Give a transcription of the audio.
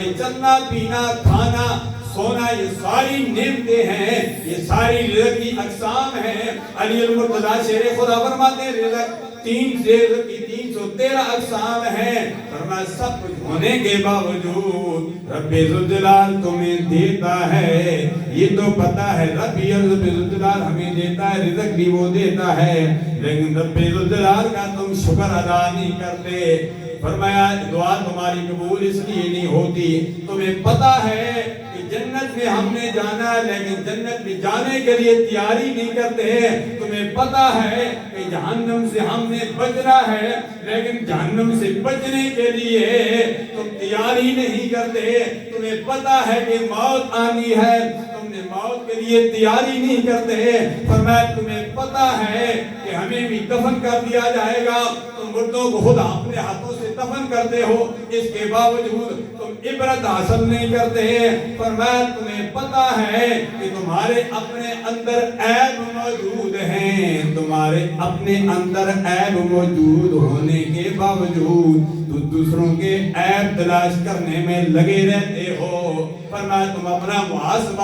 چلنا پینا کھانا سونا یہ ساری نعمتیں ہیں، یہ ساری رزق کی اقسام ہیں۔ علی المرتضیٰ شیر خدا فرماتے ہیں رزق تین کی 313 اقسام ہیں۔ فرمایا سب کچھ ہونے کے باوجود رب ذوالجلال تمہیں دیتا ہے، یہ تو پتا ہے رب ذوالجلال ہمیں دیتا ہے، رزق بھی وہ دیتا ہے، لیکن رب ذوالجلال کا تم شکر ادا نہیں کرتے۔ فرمایا دعا تمہاری قبول اس لیے نہیں ہوتی، تمہیں پتا ہے کہ جنت میں ہم نے جانا ہے لیکن جنت میں جانے کے لیے تیاری نہیں کرتے، تمہیں پتا ہے کہ جہنم سے ہم نے بچنا ہے لیکن جہنم سے بچنے کے لیے تم تیاری نہیں کرتے، تمہیں پتا ہے کہ موت آنی ہے، تم نے موت کے لیے تیاری نہیں کرتے۔ فرمایا تمہیں پتا ہے کہ ہمیں بھی دفن کر دیا جائے گا، تم مردوں کو خود اپنے ہاتھوں سے دفن کرتے ہو، اس کے باوجود تم عبرت حاصل نہیں کرتے۔ فرمایا تمہیں پتا ہے کہ تمہارے اپنے اندر عیب موجود ہیں، تمہارے اپنے اندر عیب موجود ہونے کے باوجود تو دوسروں کے عیب تلاش کرنے میں لگے رہتے ہو۔ فرمایا تم اپنا محاسبہ